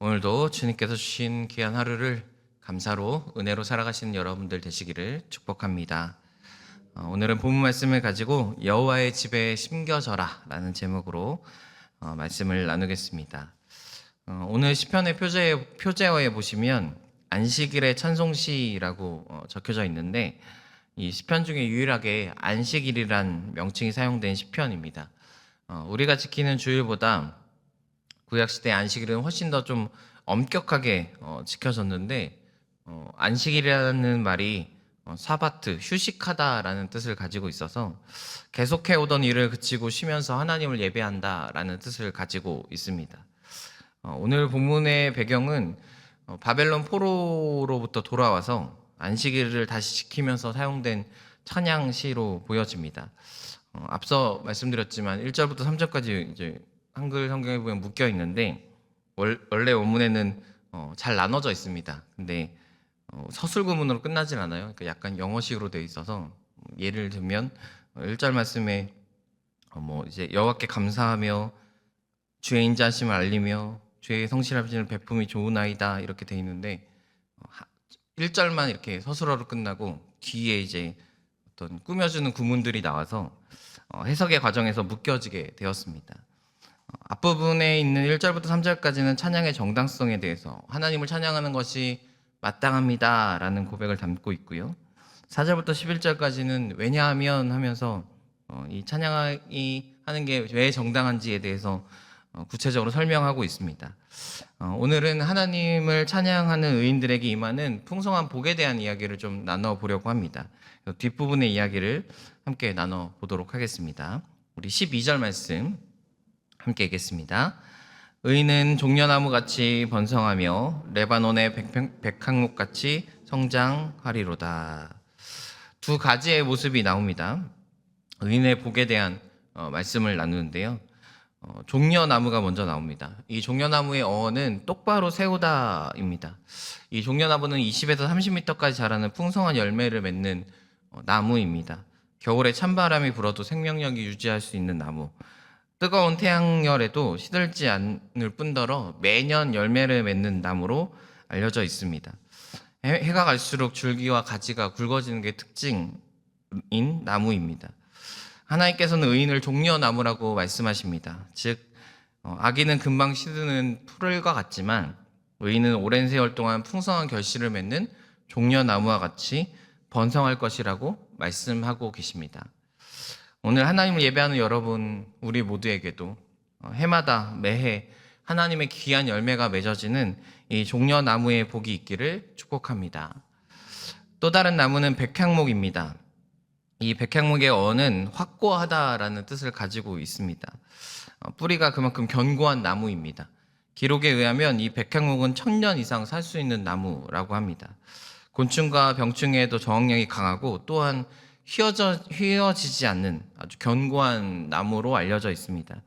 오늘도 주님께서 주신 귀한 하루를 감사로 은혜로 살아가시는 여러분들 되시기를 축복합니다. 오늘은 본문 말씀을 가지고 여호와의 집에 심겨져라 라는 제목으로 말씀을 나누겠습니다. 오늘 시편의 표제어에 보시면 안식일의 찬송시라고 적혀져 있는데, 이 시편 중에 유일하게 안식일이란 명칭이 사용된 시편입니다. 우리가 지키는 주일보다 구약시대 안식일은 훨씬 더 좀 엄격하게 지켜졌는데, 안식일이라는 말이 사바트, 휴식하다라는 뜻을 가지고 있어서 계속해오던 일을 그치고 쉬면서 하나님을 예배한다라는 뜻을 가지고 있습니다. 오늘 본문의 배경은 바벨론 포로로부터 돌아와서 안식일을 다시 지키면서 사용된 찬양시로 보여집니다. 앞서 말씀드렸지만 1절부터 3절까지 이제 한글 성경에 보면 묶여 있는데, 원래 원문에는 잘 나눠져 있습니다. 근데 서술 구문으로 끝나질 않아요. 그러니까 약간 영어식으로 되어 있어서, 예를 들면 1절 말씀에 이제 여호와께 감사하며 주의 인자하심을 알리며 주의 성실하심을 베품이 좋으나이다 이렇게 되어 있는데, 1절만 이렇게 서술어로 끝나고 뒤에 이제 어떤 꾸며주는 구문들이 나와서 해석의 과정에서 묶여지게 되었습니다. 앞부분에 있는 1절부터 3절까지는 찬양의 정당성에 대해서 하나님을 찬양하는 것이 마땅합니다 라는 고백을 담고 있고요, 4절부터 11절까지는 왜냐하면 하면서 이 찬양이 하는 게 왜 정당한지에 대해서 구체적으로 설명하고 있습니다. 오늘은 하나님을 찬양하는 의인들에게 임하는 풍성한 복에 대한 이야기를 좀 나눠보려고 합니다. 뒷부분의 이야기를 함께 나눠보도록 하겠습니다. 우리 12절 말씀 함께 읽겠습니다. 의인은 종려나무같이 번성하며 레바논의 백향목같이 성장하리로다. 두 가지의 모습이 나옵니다. 의인의 복에 대한 말씀을 나누는데요, 종려나무가 먼저 나옵니다. 이 종려나무의 어원은 똑바로 세우다입니다. 이 종려나무는 20에서 30m까지 자라는 풍성한 열매를 맺는 나무입니다. 겨울에 찬바람이 불어도 생명력이 유지할 수 있는 나무, 뜨거운 태양열에도 시들지 않을 뿐더러 매년 열매를 맺는 나무로 알려져 있습니다. 해가 갈수록 줄기와 가지가 굵어지는 게 특징인 나무입니다. 하나님께서는 의인을 종려나무라고 말씀하십니다. 즉, 아기는 금방 시드는 풀과 같지만 의인은 오랜 세월 동안 풍성한 결실을 맺는 종려나무와 같이 번성할 것이라고 말씀하고 계십니다. 오늘 하나님을 예배하는 여러분, 우리 모두에게도 해마다 매해 하나님의 귀한 열매가 맺어지는 이 종려나무의 복이 있기를 축복합니다. 또 다른 나무는 백향목입니다. 이 백향목의 어는 확고하다라는 뜻을 가지고 있습니다. 뿌리가 그만큼 견고한 나무입니다. 기록에 의하면 이 백향목은 1000년 이상 살 수 있는 나무라고 합니다. 곤충과 병충해에도 저항력이 강하고 또한 휘어지지 않는 아주 견고한 나무로 알려져 있습니다.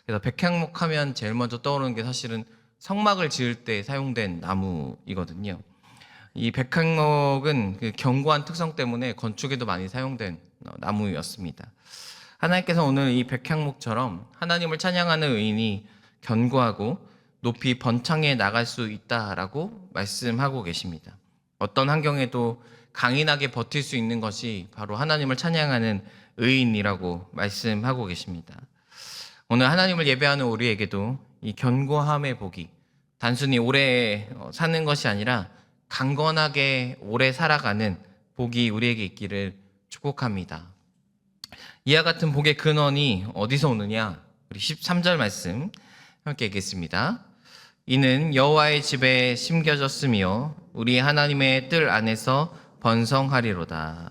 그래서 백향목 하면 제일 먼저 떠오르는 게 사실은 성막을 지을 때 사용된 나무이거든요. 이 백향목은 그 견고한 특성 때문에 건축에도 많이 사용된 나무였습니다. 하나님께서 오늘 이 백향목처럼 하나님을 찬양하는 의인이 견고하고 높이 번창해 나갈 수 있다라고 말씀하고 계십니다. 어떤 환경에도 강인하게 버틸 수 있는 것이 바로 하나님을 찬양하는 의인이라고 말씀하고 계십니다. 오늘 하나님을 예배하는 우리에게도 이 견고함의 복이 단순히 오래 사는 것이 아니라 강건하게 오래 살아가는 복이 우리에게 있기를 축복합니다. 이와 같은 복의 근원이 어디서 오느냐? 우리 13절 말씀 함께 읽겠습니다. 이는 여호와의 집에 심겨졌으며 우리 하나님의 뜰 안에서 번성하리로다.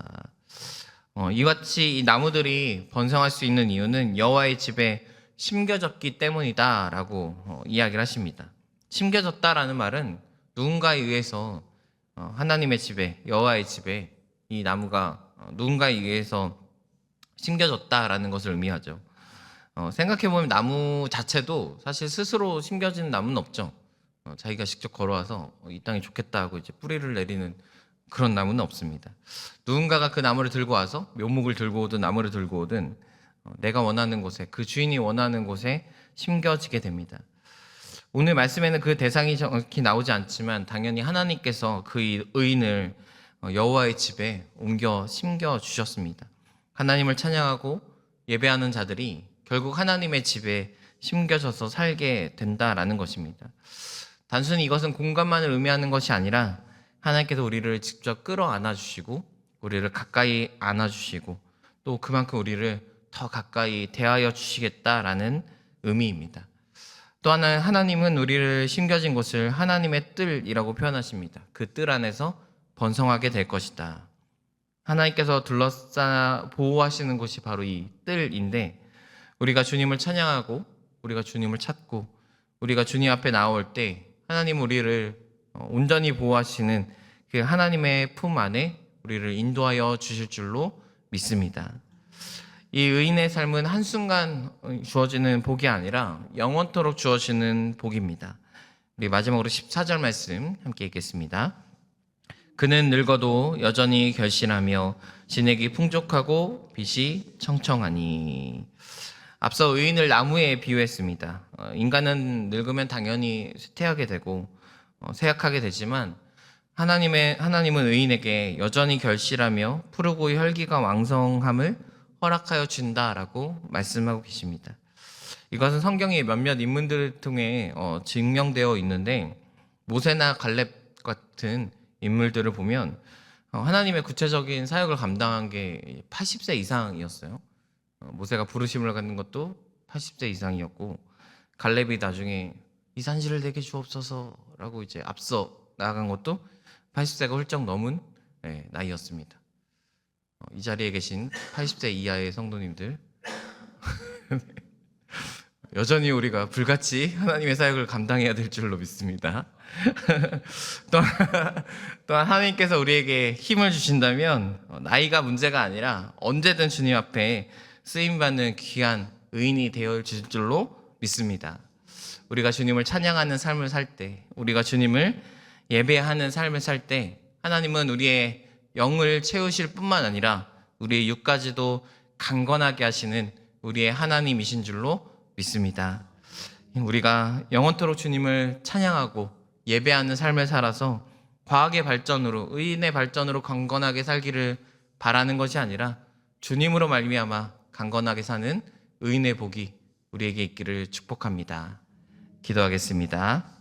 이와 같이 이 나무들이 번성할 수 있는 이유는 여호와의 집에 심겨졌기 때문이다라고 이야기를 하십니다. 심겨졌다라는 말은 누군가에 의해서 하나님의 집에, 여호와의 집에 이 나무가 누군가에 의해서 심겨졌다라는 것을 의미하죠. 생각해보면 나무 자체도 사실 스스로 심겨지는 나무는 없죠. 자기가 직접 걸어와서 이 땅이 좋겠다 하고 이제 뿌리를 내리는 그런 나무는 없습니다. 누군가가 그 나무를 들고 와서 묘목을 들고 오든 나무를 들고 오든 내가 원하는 곳에, 그 주인이 원하는 곳에 심겨지게 됩니다. 오늘 말씀에는 그 대상이 정확히 나오지 않지만 당연히 하나님께서 그 의인을 여호와의 집에 옮겨 심겨 주셨습니다. 하나님을 찬양하고 예배하는 자들이 결국 하나님의 집에 심겨져서 살게 된다라는 것입니다. 단순히 이것은 공간만을 의미하는 것이 아니라 하나님께서 우리를 직접 끌어안아 주시고 우리를 가까이 안아 주시고 또 그만큼 우리를 더 가까이 대하여 주시겠다라는 의미입니다. 또 하나님은 우리를 심겨진 곳을 하나님의 뜰이라고 표현하십니다. 그 뜰 안에서 번성하게 될 것이다. 하나님께서 둘러싸 보호하시는 곳이 바로 이 뜰인데, 우리가 주님을 찬양하고 우리가 주님을 찾고 우리가 주님 앞에 나올 때 하나님 우리를 온전히 보호하시는 그 하나님의 품 안에 우리를 인도하여 주실 줄로 믿습니다. 이 의인의 삶은 한순간 주어지는 복이 아니라 영원토록 주어지는 복입니다. 우리 마지막으로 14절 말씀 함께 읽겠습니다. 그는 늙어도 여전히 결실하며 진액이 풍족하고 빛이 청청하니. 앞서 의인을 나무에 비유했습니다. 인간은 늙으면 당연히 쇠퇴하게 되고 쇠약하게 되지만 하나님은 의인에게 여전히 결실하며 푸르고 혈기가 왕성함을 허락하여 준다라고 말씀하고 계십니다. 이것은 성경의 몇몇 인물들을 통해 증명되어 있는데, 모세나 갈렙 같은 인물들을 보면 하나님의 구체적인 사역을 감당한 게 80세 이상이었어요. 모세가 부르심을 갖는 것도 80세 이상이었고, 갈렙이 나중에 이 산지를 내게 주옵소서라고 이제 앞서 나아간 것도 80세가 훌쩍 넘은 나이였습니다. 이 자리에 계신 80세 이하의 성도님들, 여전히 우리가 불같이 하나님의 사역을 감당해야 될 줄로 믿습니다. 또한 하나님께서 우리에게 힘을 주신다면 나이가 문제가 아니라 언제든 주님 앞에 쓰임받는 귀한 의인이 되어 주실 줄로 믿습니다. 우리가 주님을 찬양하는 삶을 살 때, 우리가 주님을 예배하는 삶을 살 때 하나님은 우리의 영을 채우실 뿐만 아니라 우리의 육까지도 강건하게 하시는 우리의 하나님이신 줄로 믿습니다. 우리가 영원토록 주님을 찬양하고 예배하는 삶을 살아서 과학의 발전으로, 의인의 발전으로 강건하게 살기를 바라는 것이 아니라 주님으로 말미암아 강건하게 사는 의인의 복이 우리에게 있기를 축복합니다. 기도하겠습니다.